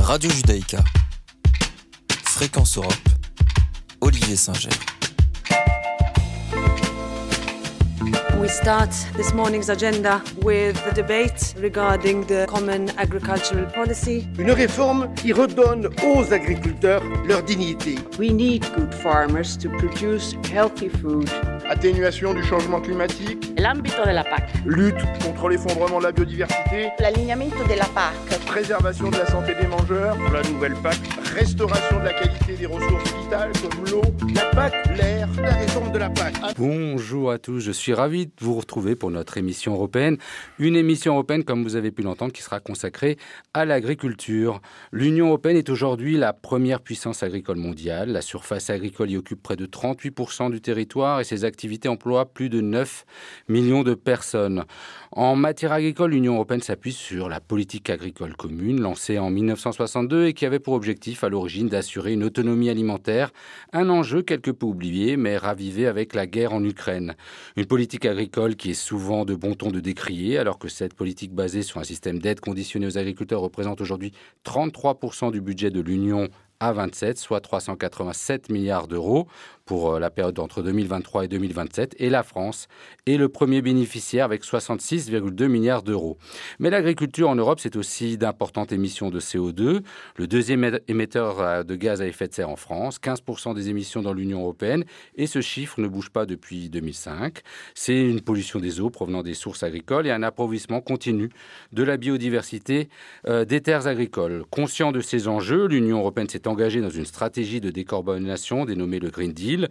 Radio Judaïka, Fréquence Europe, Olivier Singer. We start this morning's agenda with the debate regarding the Common Agricultural Policy. Une réforme qui redonne aux agriculteurs leur dignité. We need good farmers to produce healthy food. Atténuation du changement climatique. L'ambito de la PAC. Lutte contre l'effondrement de la biodiversité. L'alignamento de la PAC. Préservation de la santé des mangeurs. Pour la nouvelle PAC. Restauration de la qualité des ressources vitales comme l'eau, la PAC, l'air, la réforme de la PAC. Bonjour à tous, je suis ravi de vous retrouver pour notre émission européenne. Une émission européenne, comme vous avez pu l'entendre, qui sera consacrée à l'agriculture. L'Union européenne est aujourd'hui la première puissance agricole mondiale. La surface agricole y occupe près de 38% du territoire et ses activités emploient plus de 9 millions de personnes. En matière agricole, l'Union européenne s'appuie sur la politique agricole commune, lancée en 1962 et qui avait pour objectif à l'origine d'assurer une autonomie alimentaire, un enjeu quelque peu oublié mais ravivé avec la guerre en Ukraine. Une politique agricole qui est souvent de bon ton de décrier, alors que cette politique basée sur un système d'aide conditionnée aux agriculteurs représente aujourd'hui 33% du budget de l'Union à 27, soit 387 milliards d'euros pour la période entre 2023 et 2027. Et la France est le premier bénéficiaire avec 66,2 milliards d'euros. Mais l'agriculture en Europe, c'est aussi d'importantes émissions de CO2. Le deuxième émetteur de gaz à effet de serre en France, 15% des émissions dans l'Union européenne. Et ce chiffre ne bouge pas depuis 2005. C'est une pollution des eaux provenant des sources agricoles et un appauvrissement continu de la biodiversité des terres agricoles. Conscient de ces enjeux, l'Union européenne s'est engagée dans une stratégie de décarbonation dénommée le Green Deal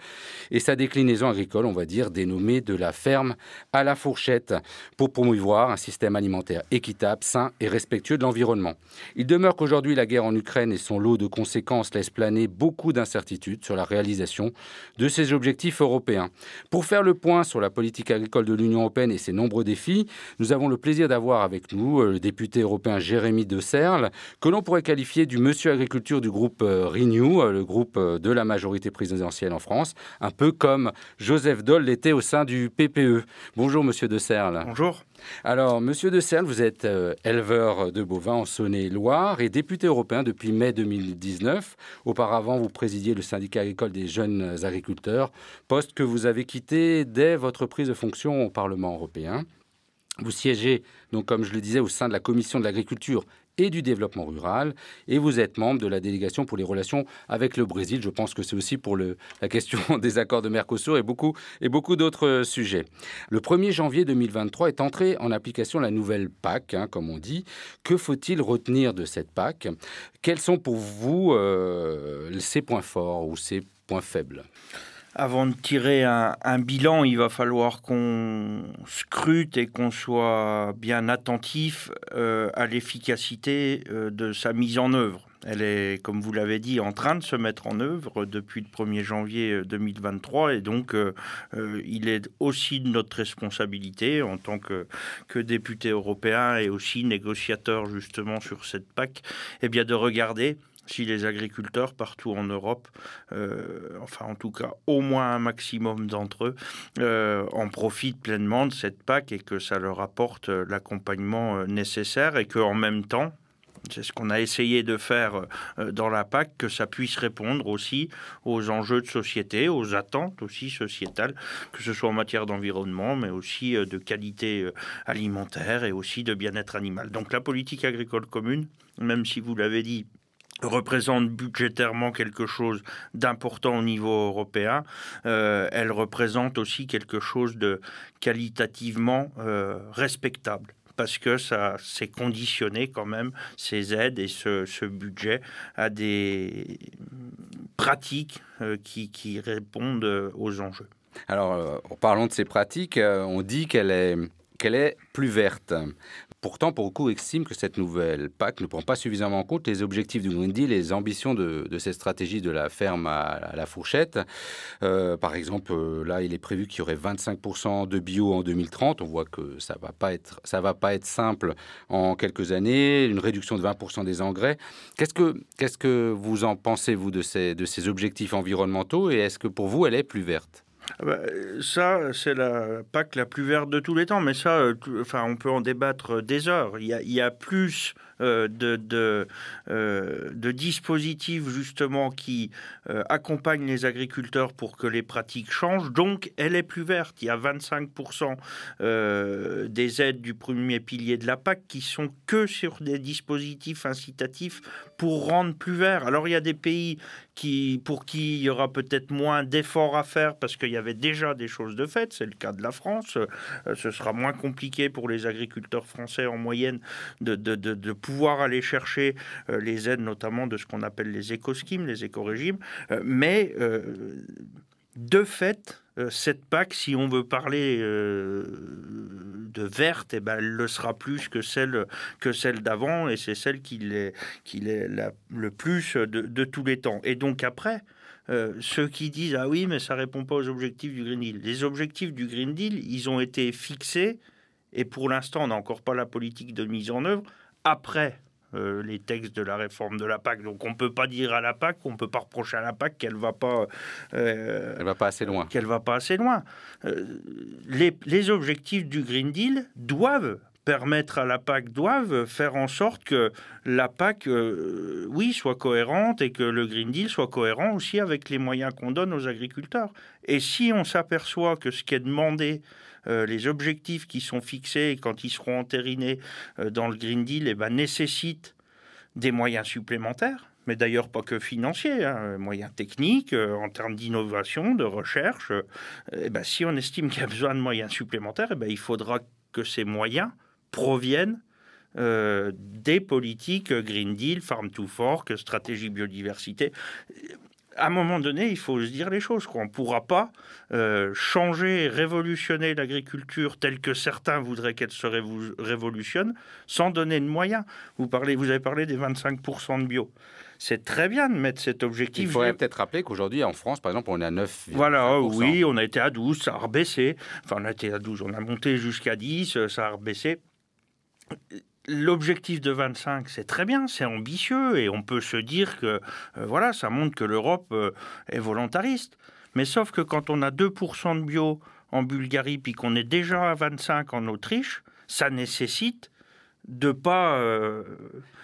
et sa déclinaison agricole, on va dire, dénommée de la ferme à la fourchette pour promouvoir un système alimentaire équitable, sain et respectueux de l'environnement. Il demeure qu'aujourd'hui, la guerre en Ukraine et son lot de conséquences laissent planer beaucoup d'incertitudes sur la réalisation de ces objectifs européens. Pour faire le point sur la politique agricole de l'Union européenne et ses nombreux défis, nous avons le plaisir d'avoir avec nous le député européen Jérémy De Serle, que l'on pourrait qualifier du monsieur agriculture du groupe Renew, le groupe de la majorité présidentielle en France, un peu comme Joseph Daul l'était au sein du PPE. Bonjour monsieur De Serle. Bonjour. Alors monsieur De Serle, vous êtes éleveur de bovins en Saône-et-Loire et député européen depuis mai 2019. Auparavant, vous présidiez le syndicat agricole des jeunes agriculteurs, poste que vous avez quitté dès votre prise de fonction au Parlement européen. Vous siégez, donc, comme je le disais, au sein de la Commission de l'agriculture et du développement rural, et vous êtes membre de la délégation pour les relations avec le Brésil. Je pense que c'est aussi pour la question des accords de Mercosur et beaucoup d'autres sujets. Le 1er janvier 2023 est entrée en application la nouvelle PAC, comme on dit. Que faut-il retenir de cette PAC ? Quels sont pour vous ses points forts ou ses points faibles ? Avant de tirer un bilan, il va falloir qu'on scrute et qu'on soit bien attentif à l'efficacité de sa mise en œuvre. Elle est, comme vous l'avez dit, en train de se mettre en œuvre depuis le 1er janvier 2023 et donc il est aussi de notre responsabilité en tant que député européen et aussi négociateur justement sur cette PAC, eh bien de regarder si les agriculteurs partout en Europe, enfin en tout cas au moins un maximum d'entre eux, en profitent pleinement de cette PAC et que ça leur apporte l'accompagnement nécessaire et qu'en même temps, c'est ce qu'on a essayé de faire dans la PAC, que ça puisse répondre aussi aux enjeux de société, aux attentes aussi sociétales, que ce soit en matière d'environnement, mais aussi de qualité alimentaire et aussi de bien-être animal. Donc la politique agricole commune, même si vous l'avez dit, représente budgétairement quelque chose d'important au niveau européen, elle représente aussi quelque chose de qualitativement respectable. Parce que ça s'est conditionné quand même, ces aides et ce budget, à des pratiques qui répondent aux enjeux. Alors, en parlant de ces pratiques, on dit qu'elle est plus verte. Pourtant, beaucoup estiment que cette nouvelle PAC ne prend pas suffisamment en compte les objectifs du Green Deal et les ambitions de cette stratégie de la ferme à la fourchette. Par exemple, là, il est prévu qu'il y aurait 25% de bio en 2030. On voit que ça va pas être simple en quelques années. Une réduction de 20% des engrais. Qu'est-ce que vous en pensez, vous, de ces objectifs environnementaux et est-ce que pour vous, elle est plus verte ? Ça, c'est la PAC la plus verte de tous les temps, mais ça, on peut en débattre des heures. Il y a plus de dispositifs justement qui accompagnent les agriculteurs pour que les pratiques changent. Donc, elle est plus verte. Il y a 25% des aides du premier pilier de la PAC qui sont que sur des dispositifs incitatifs pour rendre plus vert. Alors, il y a des pays pour qui il y aura peut-être moins d'efforts à faire parce qu'il y avait déjà des choses de faites. C'est le cas de la France. Ce sera moins compliqué pour les agriculteurs français en moyenne de pouvoir aller chercher les aides, notamment de ce qu'on appelle les éco-schemes, les éco-régimes. Mais de fait, cette PAC, si on veut parler de verte, elle le sera plus que celle d'avant, et c'est celle qui l'est le plus de tous les temps. Et donc après, ceux qui disent « Ah oui, mais ça ne répond pas aux objectifs du Green Deal ». Les objectifs du Green Deal, ils ont été fixés, et pour l'instant, on n'a encore pas la politique de mise en œuvre, après les textes de la réforme de la PAC. Donc on ne peut pas dire à la PAC, on ne peut pas reprocher à la PAC qu'elle ne va pas... elle va pas assez loin. Qu'elle va pas assez loin. Les objectifs du Green Deal doivent permettre à la PAC, doivent faire en sorte que la PAC, soit cohérente et que le Green Deal soit cohérent aussi avec les moyens qu'on donne aux agriculteurs. Et si on s'aperçoit que ce qui est demandé, les objectifs qui sont fixés quand ils seront entérinés dans le Green Deal nécessitent des moyens supplémentaires, mais d'ailleurs pas que financiers, moyens techniques, en termes d'innovation, de recherche. Si on estime qu'il y a besoin de moyens supplémentaires, il faudra que ces moyens proviennent des politiques Green Deal, Farm to Fork, stratégie biodiversité. À un moment donné, il faut se dire les choses. On ne pourra pas changer, révolutionner l'agriculture telle que certains voudraient qu'elle se révolutionne sans donner de moyens. Vous avez parlé des 25% de bio. C'est très bien de mettre cet objectif. Il faudrait peut-être rappeler qu'aujourd'hui, en France, par exemple, on est à 9%. Voilà, oui, on a été à 12, ça a rebaissé. Enfin, on a été à 12, on a monté jusqu'à 10, ça a rebaissé. L'objectif de 25, c'est très bien, c'est ambitieux et on peut se dire que ça montre que l'Europe est volontariste. Mais sauf que quand on a 2% de bio en Bulgarie puis qu'on est déjà à 25 en Autriche, ça nécessite de ne pas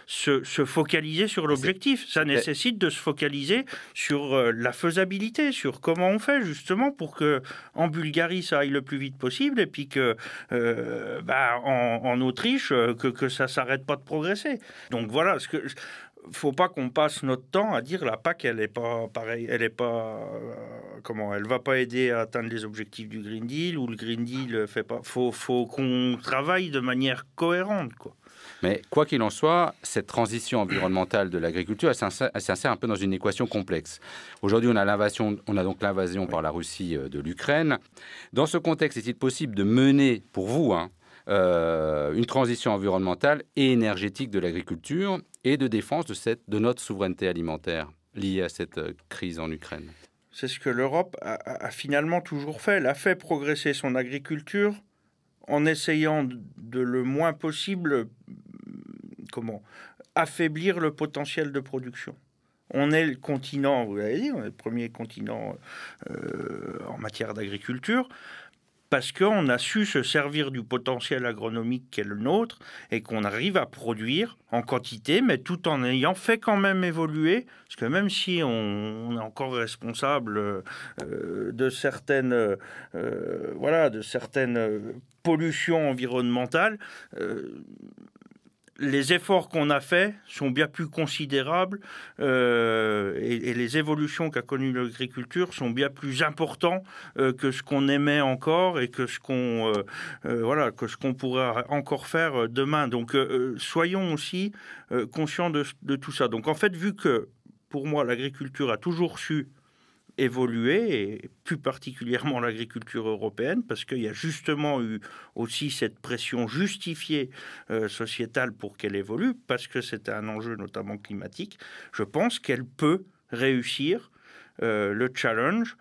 se focaliser sur l'objectif. Ça nécessite de se focaliser sur la faisabilité, sur comment on fait justement pour que en Bulgarie ça aille le plus vite possible et puis que en Autriche que ça s'arrête pas de progresser. Donc voilà, faut pas qu'on passe notre temps à dire la PAC elle est pas pareil, elle va pas aider à atteindre les objectifs du Green Deal ou le Green Deal fait pas. Faut qu'on travaille de manière cohérente, quoi. Mais quoi qu'il en soit, cette transition environnementale de l'agriculture, elle s'insère un peu dans une équation complexe. Aujourd'hui, on a donc l'invasion par la Russie de l'Ukraine. Dans ce contexte, est-il possible de mener, pour vous, une transition environnementale et énergétique de l'agriculture et de défense de notre souveraineté alimentaire liée à cette crise en Ukraine? C'est ce que l'Europe a finalement toujours fait. Elle a fait progresser son agriculture en essayant de le moins possible affaiblir le potentiel de production. On est le continent, vous l'avez dit, on est le premier continent en matière d'agriculture, parce qu'on a su se servir du potentiel agronomique qui est le nôtre et qu'on arrive à produire en quantité, mais tout en ayant fait quand même évoluer, parce que même si on est encore responsable de certaines pollutions environnementales, les efforts qu'on a faits sont bien plus considérables et les évolutions qu'a connues l'agriculture sont bien plus importants que ce qu'on aimait encore et que ce qu'on pourrait encore faire demain. Donc soyons aussi conscients de tout ça. Donc en fait, vu que pour moi l'agriculture a toujours su évoluer, et plus particulièrement l'agriculture européenne, parce qu'il y a justement eu aussi cette pression justifiée sociétale pour qu'elle évolue, parce que c'est un enjeu notamment climatique, je pense qu'elle peut réussir le challenge,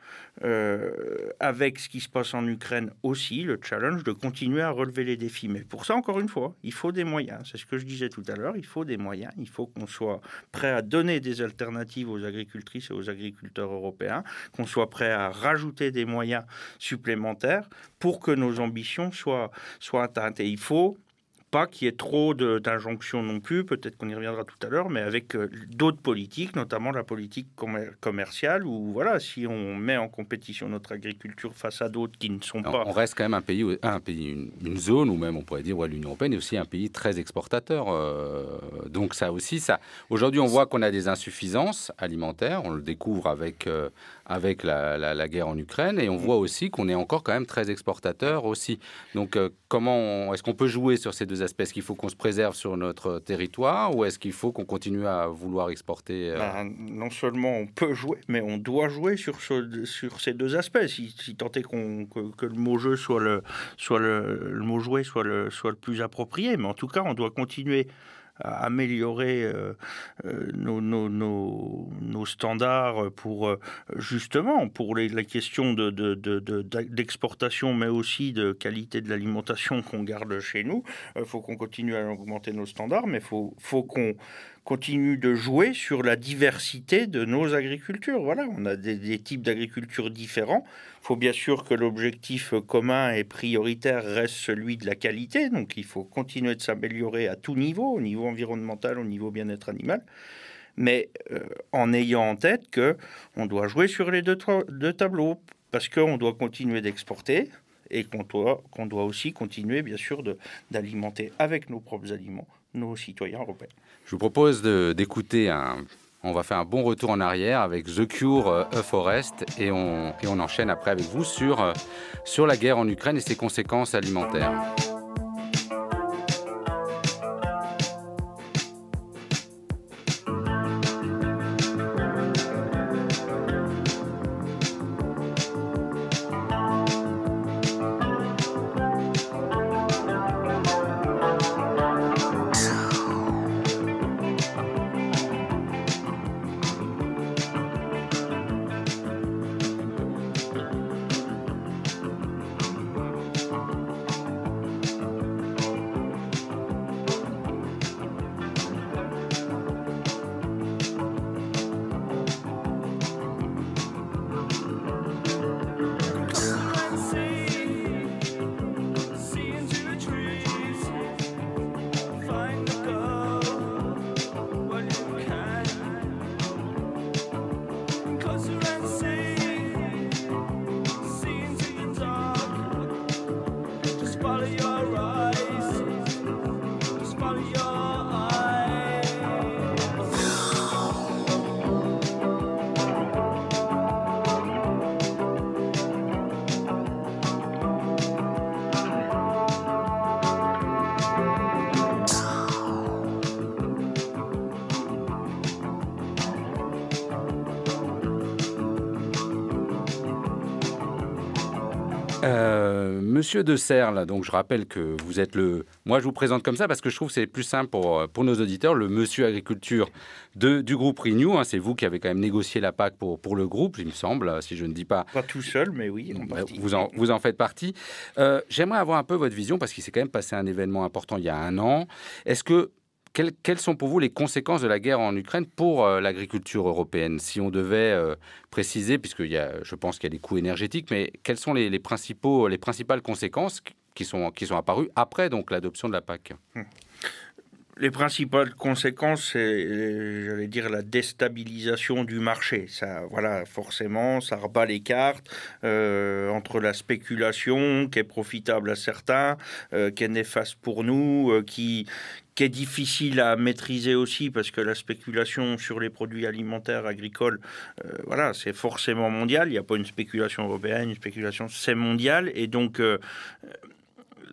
avec ce qui se passe en Ukraine aussi, le challenge de continuer à relever les défis. Mais pour ça, encore une fois, il faut des moyens. C'est ce que je disais tout à l'heure, il faut des moyens. Il faut qu'on soit prêt à donner des alternatives aux agricultrices et aux agriculteurs européens, qu'on soit prêt à rajouter des moyens supplémentaires pour que nos ambitions soient atteintes. Et il faut pas qu'il y ait trop d'injonctions non plus, peut-être qu'on y reviendra tout à l'heure, mais avec d'autres politiques, notamment la politique commerciale, où voilà, si on met en compétition notre agriculture face à d'autres qui ne sont pas... On reste quand même un pays, une zone, ou même on pourrait dire l'Union européenne est aussi un pays très exportateur. Donc ça aussi, aujourd'hui on voit qu'on a des insuffisances alimentaires, on le découvre avec la guerre en Ukraine, et on voit aussi qu'on est encore quand même très exportateur aussi. Donc comment est-ce qu'on peut jouer sur ces deux aspects? Est-ce qu'il faut qu'on se préserve sur notre territoire, ou est-ce qu'il faut qu'on continue à vouloir exporter Non seulement on peut jouer, mais on doit jouer sur ces deux aspects. Si tant est que le mot jeu soit le mot jouer soit le plus approprié, mais en tout cas on doit continuer à améliorer nos standards pour justement pour la question d'exportation, mais aussi de qualité de l'alimentation qu'on garde chez nous. Il faut qu'on continue à augmenter nos standards, mais faut qu'on continue de jouer sur la diversité de nos agricultures. Voilà, on a des types d'agriculture différents. Il faut bien sûr que l'objectif commun et prioritaire reste celui de la qualité. Donc, il faut continuer de s'améliorer à tout niveau, au niveau environnemental, au niveau bien-être animal. Mais en ayant en tête qu'on doit jouer sur les deux tableaux, parce qu'on doit continuer d'exporter et qu'on doit aussi continuer, bien sûr, d'alimenter avec nos propres aliments nos citoyens européens. Je vous propose d'écouter on va faire un bon retour en arrière avec The Cure, A Forest, et on enchaîne après avec vous sur la guerre en Ukraine et ses conséquences alimentaires. Monsieur de Serles, donc je rappelle que vous êtes moi je vous présente comme ça parce que je trouve que c'est plus simple pour nos auditeurs, le monsieur agriculture du groupe Renew. Hein, c'est vous qui avez quand même négocié la PAC pour le groupe, il me semble, si je ne dis pas... Pas tout seul, mais oui, en partie. Vous en faites partie. J'aimerais avoir un peu votre vision parce qu'il s'est quand même passé un événement important il y a 1 an. Quelles sont pour vous les conséquences de la guerre en Ukraine pour l'agriculture européenne? Si on devait préciser, puisque je pense qu'il y a des coûts énergétiques, mais quelles sont les principales conséquences qui sont apparues après donc l'adoption de la PAC? Les principales conséquences, c'est, j'allais dire, la déstabilisation du marché. Ça, voilà, forcément, ça rebat les cartes entre la spéculation, qui est profitable à certains, qui est néfaste pour nous, qui est difficile à maîtriser aussi, parce que la spéculation sur les produits alimentaires agricoles, voilà, c'est forcément mondial. Il n'y a pas une spéculation européenne, une spéculation, c'est mondial. Et donc...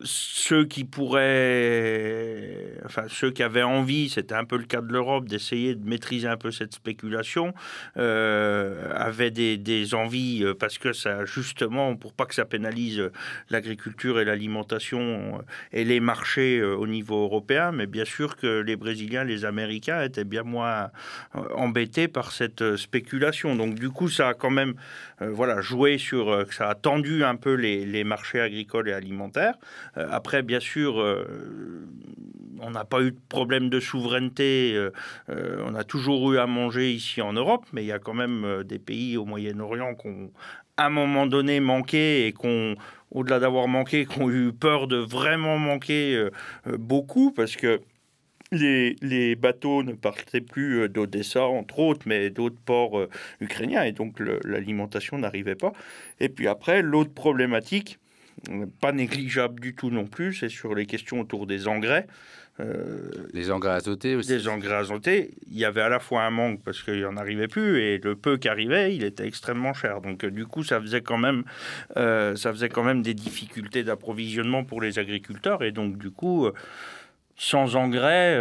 ceux qui pourraient, enfin ceux qui avaient envie, c'était un peu le cas de l'Europe, d'essayer de maîtriser un peu cette spéculation, avaient des envies, parce que ça, justement, pour pas que ça pénalise l'agriculture et l'alimentation et les marchés au niveau européen, mais bien sûr que les Brésiliens, les Américains étaient bien moins embêtés par cette spéculation. Donc du coup, ça a quand même joué sur, ça a tendu un peu les marchés agricoles et alimentaires. Après, bien sûr, on n'a pas eu de problème de souveraineté. On a toujours eu à manger ici en Europe, mais il y a quand même des pays au Moyen-Orient qui ont, à un moment donné, manqué et qu'on, au-delà d'avoir manqué, qui ont eu peur de vraiment manquer beaucoup, parce que les bateaux ne partaient plus d'Odessa, entre autres, mais d'autres ports ukrainiens, et donc l'alimentation n'arrivait pas. Et puis après, l'autre problématique, pas négligeable du tout non plus, c'est sur les questions autour des engrais. Les engrais azotés aussi. Des engrais azotés, il y avait à la fois un manque parce qu'il n'y en arrivait plus, et le peu qui arrivait, il était extrêmement cher. Donc du coup, ça faisait quand même des difficultés d'approvisionnement pour les agriculteurs, et donc du coup, sans engrais,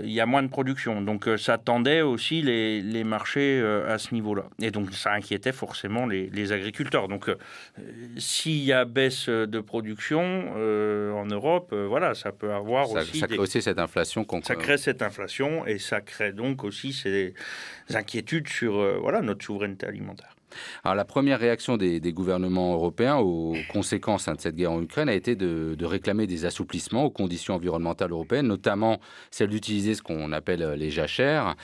il y a moins de production. Donc ça tendait aussi les marchés à ce niveau-là. Et donc ça inquiétait forcément les agriculteurs. Donc s'il y a baisse de production en Europe, ça peut avoir aussi... Ça crée aussi cette inflation. Ça crée cette inflation, et ça crée donc aussi ces inquiétudes sur notre souveraineté alimentaire. Alors, la première réaction des gouvernements européens aux conséquences de cette guerre en Ukraine a été de réclamer des assouplissements aux conditions environnementales européennes, notamment celle d'utiliser ce qu'on appelle les jachères.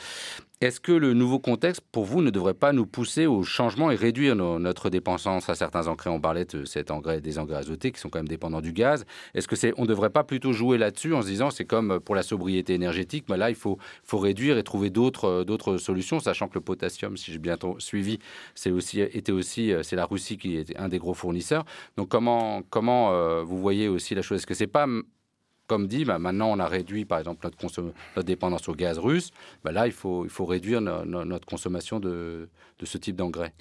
Est-ce que le nouveau contexte, pour vous, ne devrait pas nous pousser au changement et réduire notre dépendance à certains engrais? On parlait de des engrais azotés qui sont quand même dépendants du gaz. Est-ce que on ne devrait pas plutôt jouer là-dessus en se disant c'est comme pour la sobriété énergétique, là il faut réduire et trouver d'autres solutions, sachant que le potassium, si j'ai bien suivi, c'est la Russie qui est un des gros fournisseurs. Donc comment vous voyez aussi la chose? Est-ce que c'est pas comme dit, maintenant on a réduit par exemple notre dépendance au gaz russe, là il faut réduire notre consommation de ce type d'engrais.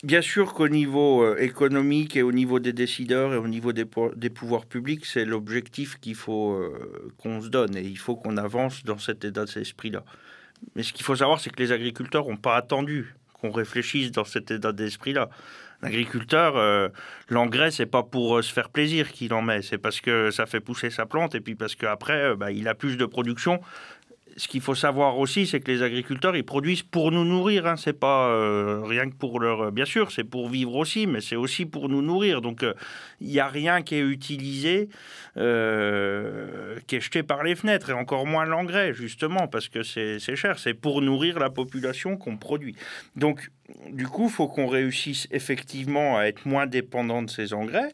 Bien sûr qu'au niveau économique et au niveau des décideurs et au niveau des pouvoirs publics, c'est l'objectif qu'il faut qu'on se donne, et il faut qu'on avance dans cet état d'esprit-là. Mais ce qu'il faut savoir, c'est que les agriculteurs n'ont pas attendu qu'on réfléchisse dans cet état d'esprit-là. L'agriculteur, l'engrais, c'est pas pour se faire plaisir qu'il en met, c'est parce que ça fait pousser sa plante, et puis parce qu'après, il a plus de production. Ce qu'il faut savoir aussi, c'est que les agriculteurs, ils produisent pour nous nourrir. Hein. C'est pas rien que pour leur... Bien sûr, c'est pour vivre aussi, mais c'est aussi pour nous nourrir. Donc, il n'y a rien qui est utilisé, qui est jeté par les fenêtres, et encore moins l'engrais, justement, parce que c'est cher. C'est pour nourrir la population qu'on produit. Donc, du coup, il faut qu'on réussisse effectivement à être moins dépendant de ces engrais.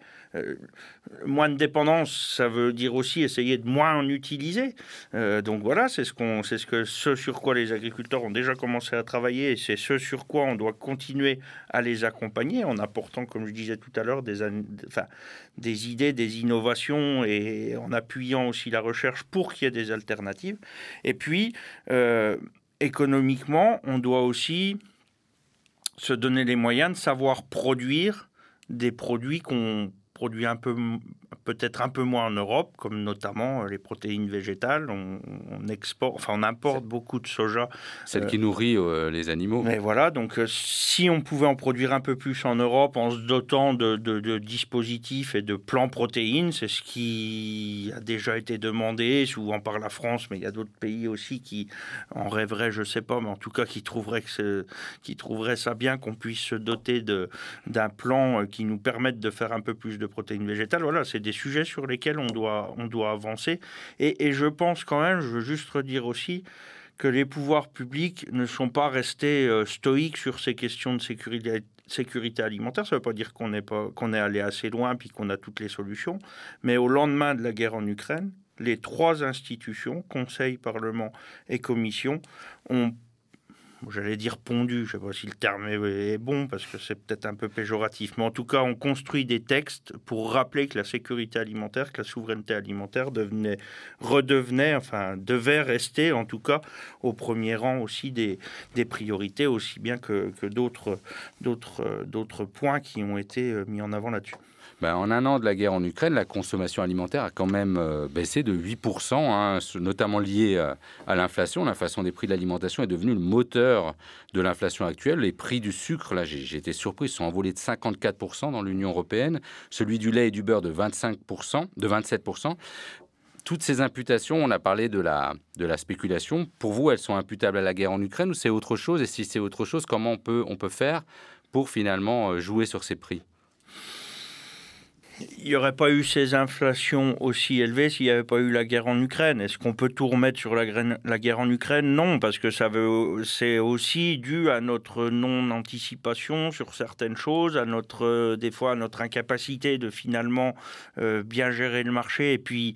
Moins de dépendance, ça veut dire aussi essayer de moins en utiliser. Donc voilà, c'est ce sur quoi les agriculteurs ont déjà commencé à travailler, et c'est ce sur quoi on doit continuer à les accompagner en apportant, comme je disais tout à l'heure, des idées, des innovations, et en appuyant aussi la recherche pour qu'il y ait des alternatives. Et puis, économiquement, on doit aussi se donner les moyens de savoir produire des produits qu'on produit peut-être un peu moins en Europe, comme notamment les protéines végétales. On importe beaucoup de soja. Celle qui nourrit les animaux. Mais voilà, donc si on pouvait en produire un peu plus en Europe en se dotant de dispositifs et de plans protéines, c'est ce qui a déjà été demandé, souvent par la France, mais il y a d'autres pays aussi qui en rêveraient, je ne sais pas, mais en tout cas qui trouveraient ça bien qu'on puisse se doter d'un plan qui nous permette de faire un peu plus de protéines végétales. Voilà, c'est des sujets sur lesquels on doit avancer. Et je pense quand même, je veux juste redire aussi, que les pouvoirs publics ne sont pas restés stoïques sur ces questions de sécurité alimentaire. Ça ne veut pas dire qu'on est allé assez loin puis qu'on a toutes les solutions. Mais au lendemain de la guerre en Ukraine, les trois institutions, Conseil, Parlement et Commission, ont j'allais dire pondu, je ne sais pas si le terme est bon parce que c'est peut-être un peu péjoratif, mais en tout cas on construit des textes pour rappeler que la sécurité alimentaire, que la souveraineté alimentaire devait rester en tout cas au premier rang aussi des priorités, aussi bien que d'autres points qui ont été mis en avant là-dessus. En un an de la guerre en Ukraine, la consommation alimentaire a quand même baissé de 8%, notamment lié à l'inflation. L'inflation des prix de l'alimentation est devenue le moteur de l'inflation actuelle. Les prix du sucre, là j'ai été surpris, sont envolés de 54% dans l'Union européenne. Celui du lait et du beurre de 27%. Toutes ces imputations, on a parlé de la spéculation. Pour vous, elles sont imputables à la guerre en Ukraine ou c'est autre chose? Et si c'est autre chose, comment on peut faire pour finalement jouer sur ces prix? Il n'y aurait pas eu ces inflations aussi élevées s'il n'y avait pas eu la guerre en Ukraine. Est-ce qu'on peut tout remettre sur la guerre en Ukraine? Non, parce que c'est aussi dû à notre non-anticipation sur certaines choses, des fois à notre incapacité de finalement bien gérer le marché et puis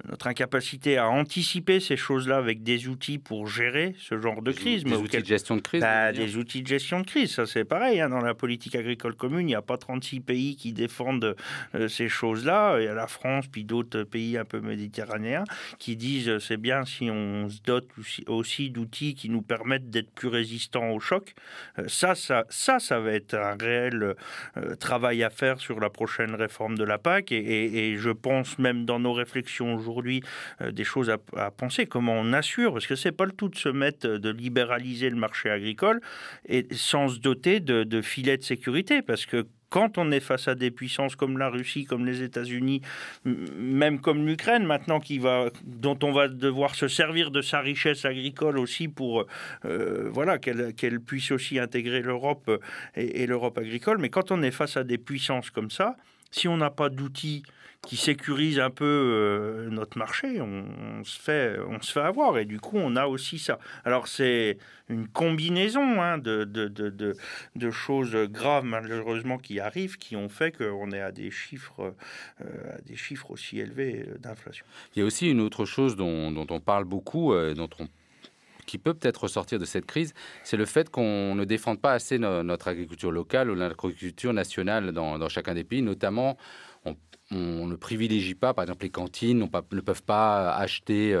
notre incapacité à anticiper ces choses-là avec des outils pour gérer ce genre de crise. Des outils de gestion de crise Des outils de gestion de crise, ça c'est pareil. Dans la politique agricole commune, il n'y a pas 36 pays qui défendent ces choses-là. Il y a la France, puis d'autres pays un peu méditerranéens qui disent c'est bien si on se dote aussi d'outils qui nous permettent d'être plus résistants aux chocs. Ça va être un réel travail à faire sur la prochaine réforme de la PAC. Et je pense même dans nos réflexions aujourd'hui des choses à penser, comment on assure, parce que c'est pas le tout de se mettre, de libéraliser le marché agricole et sans se doter de filets de sécurité, parce que quand on est face à des puissances comme la Russie, comme les États-Unis, même comme l'Ukraine maintenant, dont on va devoir se servir de sa richesse agricole aussi pour qu'elle puisse aussi intégrer l'Europe et l'Europe agricole, mais quand on est face à des puissances comme ça, si on n'a pas d'outils qui sécurise un peu notre marché, on se fait avoir. Et du coup, on a aussi ça. Alors, c'est une combinaison de choses graves, malheureusement, qui arrivent, qui ont fait qu'on est à des chiffres aussi élevés d'inflation. Il y a aussi une autre chose dont on parle beaucoup, qui peut peut-être ressortir de cette crise, c'est le fait qu'on ne défende pas assez notre agriculture locale ou l'agriculture nationale dans chacun des pays, notamment. On ne privilégie pas, par exemple, les cantines ne peuvent pas acheter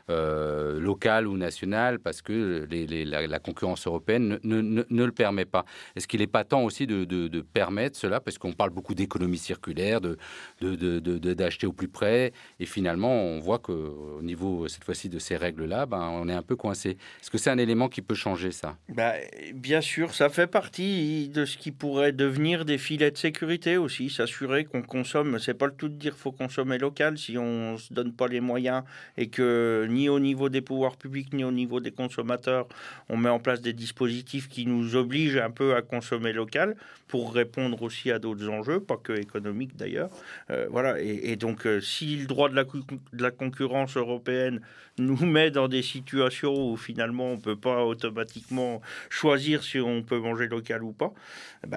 local ou national parce que la concurrence européenne ne le permet pas. Est-ce qu'il n'est pas temps aussi de permettre cela, parce qu'on parle beaucoup d'économie circulaire, d'acheter au plus près, et finalement, on voit qu'au niveau, cette fois-ci, de ces règles-là, on est un peu coincé. Est-ce que c'est un élément qui peut changer ça? Bien sûr, ça fait partie de ce qui pourrait devenir des filets de sécurité aussi, s'assurer qu'on consomme. C'est pas le tout de dire qu'il faut consommer local si on ne se donne pas les moyens et que ni au niveau des pouvoirs publics ni au niveau des consommateurs, on met en place des dispositifs qui nous obligent un peu à consommer local pour répondre aussi à d'autres enjeux, pas que économiques d'ailleurs. Et donc, si le droit de la concurrence européenne nous met dans des situations où finalement on ne peut pas automatiquement choisir si on peut manger local ou pas,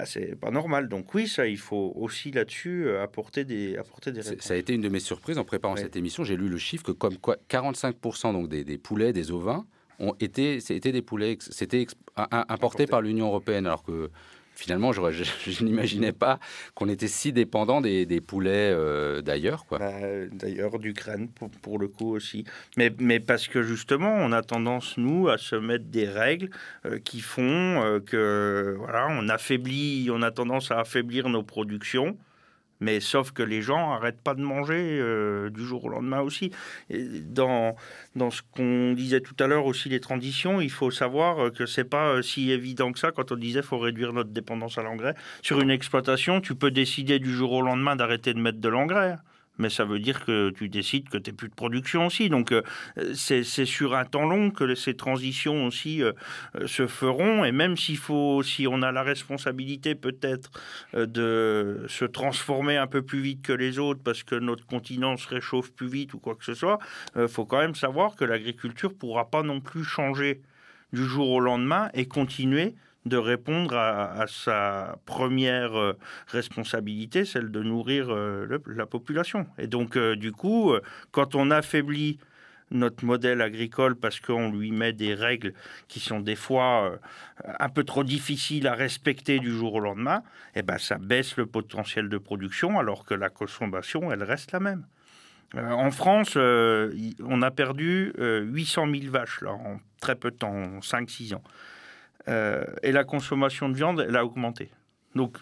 c'est pas normal. Donc oui, ça, il faut aussi là-dessus apporter des réponses. Ça a été une de mes surprises en préparant cette émission. J'ai lu le chiffre que comme quoi 45% donc des poulets, des ovins, c'était des poulets importés par l'Union européenne, alors que finalement, je n'imaginais pas qu'on était si dépendant des poulets d'ailleurs, quoi. D'ailleurs, d'Ukraine, pour le coup aussi. Mais parce que justement, on a tendance, nous, à se mettre des règles qui font que, on a tendance à affaiblir nos productions. Mais sauf que les gens n'arrêtent pas de manger du jour au lendemain aussi. Et dans ce qu'on disait tout à l'heure aussi, les transitions, il faut savoir que c'est pas si évident que ça. Quand on disait qu'il faut réduire notre dépendance à l'engrais, sur une exploitation, tu peux décider du jour au lendemain d'arrêter de mettre de l'engrais. Mais ça veut dire que tu décides que tu n'as plus de production aussi. Donc, c'est sur un temps long que ces transitions aussi se feront. Et même si on a la responsabilité peut-être de se transformer un peu plus vite que les autres parce que notre continent se réchauffe plus vite ou quoi que ce soit, faut quand même savoir que l'agriculture ne pourra pas non plus changer du jour au lendemain et continuer de répondre à sa première responsabilité, celle de nourrir la population. Et donc, du coup, quand on affaiblit notre modèle agricole parce qu'on lui met des règles qui sont des fois un peu trop difficiles à respecter du jour au lendemain, eh ben, ça baisse le potentiel de production alors que la consommation, elle reste la même. En France, on a perdu 800 000 vaches là, en très peu de temps, en 5-6 ans. Et la consommation de viande, elle a augmenté. Donc,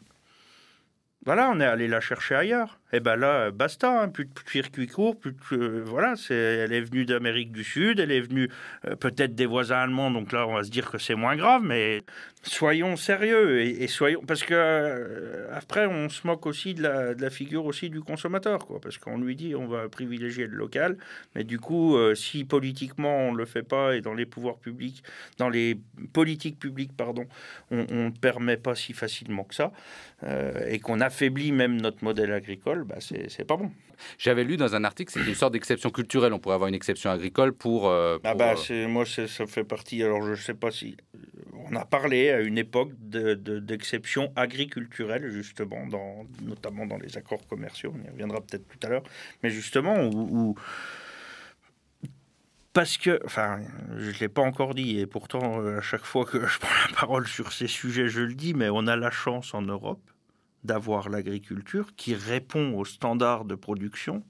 voilà, on est allé la chercher ailleurs. Et bien là, basta, hein, plus de circuit court, voilà, elle est venue d'Amérique du Sud, elle est venue peut-être des voisins allemands, donc là, on va se dire que c'est moins grave, mais soyons sérieux et soyons... Parce que après, on se moque aussi de la figure aussi du consommateur, quoi, parce qu'on lui dit on va privilégier le local, mais du coup, si politiquement on ne le fait pas et dans les pouvoirs publics, dans les politiques publiques, pardon, on ne permet pas si facilement que ça, et qu'on affaiblit même notre modèle agricole, bah c'est pas bon. J'avais lu dans un article que c'est une sorte d'exception culturelle. On pourrait avoir une exception agricole pour... ça fait partie... Alors, je ne sais pas si... On a parlé à une époque d'exception agriculturelle, justement, notamment dans les accords commerciaux. On y reviendra peut-être tout à l'heure. Mais justement, parce que... Enfin, je ne l'ai pas encore dit, et pourtant, à chaque fois que je prends la parole sur ces sujets, je le dis, mais on a la chance en Europe d'avoir l'agriculture qui répond aux standards de production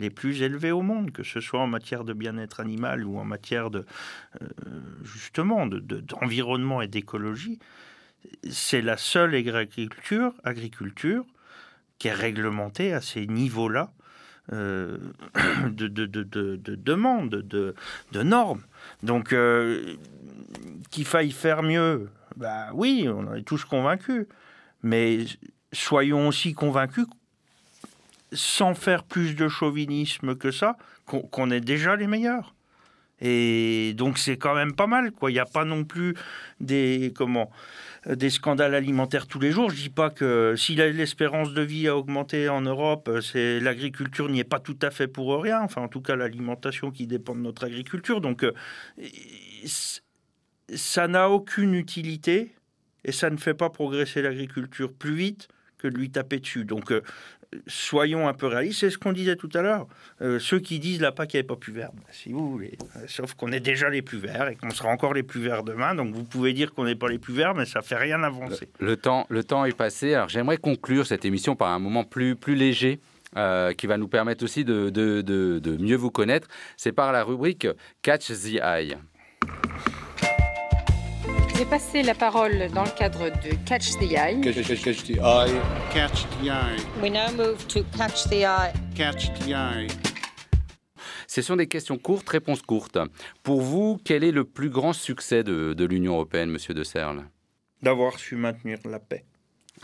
les plus élevés au monde, que ce soit en matière de bien-être animal ou en matière d'environnement et d'écologie. C'est la seule agriculture qui est réglementée à ces niveaux-là de demande, de normes. Donc, qu'il faille faire mieux, bah oui, on en est tous convaincus, mais soyons aussi convaincus, sans faire plus de chauvinisme que ça, qu'on est déjà les meilleurs. Et donc c'est quand même pas mal, quoi. Il n'y a pas non plus des scandales alimentaires tous les jours. Je dis pas que si l'espérance de vie a augmenté en Europe, l'agriculture n'y est pas tout à fait pour rien. Enfin, en tout cas, l'alimentation qui dépend de notre agriculture. Donc ça n'a aucune utilité et ça ne fait pas progresser l'agriculture plus vite que de lui taper dessus. Donc, soyons un peu réalistes. C'est ce qu'on disait tout à l'heure. Ceux qui disent la PAC n'est pas plus verte, si vous voulez. Sauf qu'on est déjà les plus verts et qu'on sera encore les plus verts demain. Donc, vous pouvez dire qu'on n'est pas les plus verts, mais ça ne fait rien avancer. Le temps est passé. Alors, j'aimerais conclure cette émission par un moment plus léger qui va nous permettre aussi de mieux vous connaître. C'est par la rubrique Catch the Eye. J'ai passé la parole dans le cadre de Catch the Eye. Catch the Eye. Catch the Eye. We now move to Catch the Eye. Catch the Eye. Ce sont des questions courtes, réponses courtes. Pour vous, quel est le plus grand succès de l'Union européenne, Monsieur de Serles ? D'avoir su maintenir la paix.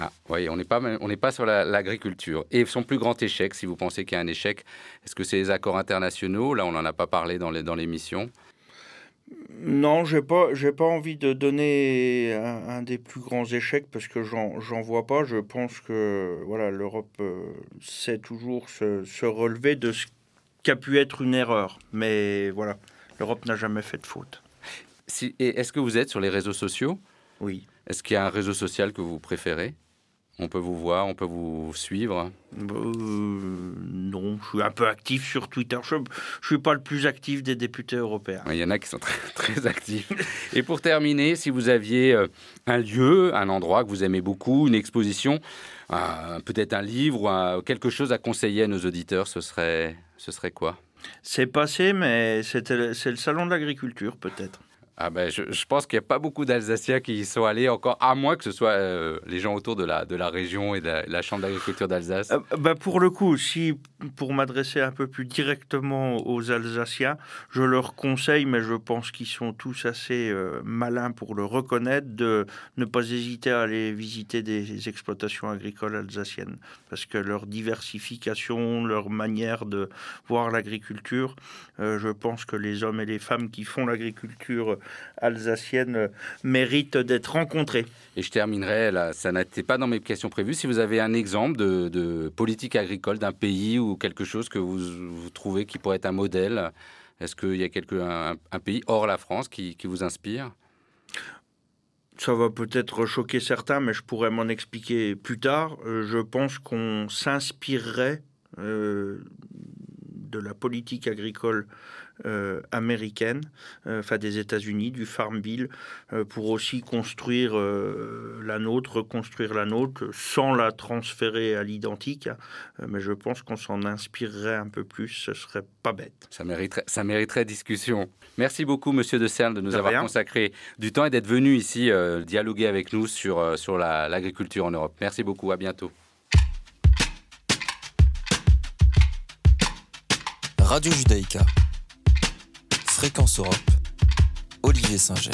Ah, oui, on n'est pas sur l'agriculture. Et son plus grand échec, si vous pensez qu'il y a un échec, est-ce que c'est les accords internationaux ? Là, on n'en a pas parlé dans l'émission. Non, j'ai pas envie de donner un des plus grands échecs parce que j'en vois pas. Je pense que voilà, l'Europe sait toujours se relever de ce qu'a pu être une erreur. Mais voilà, l'Europe n'a jamais fait de faute. Et est-ce que vous êtes sur les réseaux sociaux ? Oui. Est-ce qu'il y a un réseau social que vous préférez ? On peut vous voir, on peut vous suivre ? Non, je suis un peu actif sur Twitter. Je ne suis pas le plus actif des députés européens. Il y en a qui sont très, très actifs. Et pour terminer, si vous aviez un lieu, un endroit que vous aimez beaucoup, une exposition, peut-être un livre ou quelque chose à conseiller à nos auditeurs, ce serait quoi ? C'est passé, mais c'est le salon de l'agriculture, peut-être. Ah ben, je pense qu'il n'y a pas beaucoup d'Alsaciens qui y sont allés encore, à moins que ce soit les gens autour de la région et de la Chambre d'agriculture d'Alsace. Pour le coup, pour m'adresser un peu plus directement aux Alsaciens, je leur conseille, mais je pense qu'ils sont tous assez malins pour le reconnaître, de ne pas hésiter à aller visiter des exploitations agricoles alsaciennes. Parce que leur diversification, leur manière de voir l'agriculture, je pense que les hommes et les femmes qui font l'agriculture alsacienne mérite d'être rencontrée. Et je terminerai, là, ça n'était pas dans mes questions prévues, si vous avez un exemple de politique agricole d'un pays ou quelque chose que vous trouvez qui pourrait être un modèle, est-ce qu'il y a un pays hors la France qui vous inspire ? Ça va peut-être choquer certains, mais je pourrais m'en expliquer plus tard. Je pense qu'on s'inspirerait de la politique agricole américaine, enfin des États-Unis, du Farm Bill, pour aussi construire la nôtre, reconstruire la nôtre, sans la transférer à l'identique. Mais je pense qu'on s'en inspirerait un peu plus, ce serait pas bête. Ça mériterait discussion. Merci beaucoup, Monsieur de Sernes, de nous avoir consacré du temps et d'être venu ici dialoguer avec nous sur l'agriculture en Europe. Merci beaucoup, à bientôt. Radio Judaïka, Fréquence Europe, Olivier Singer.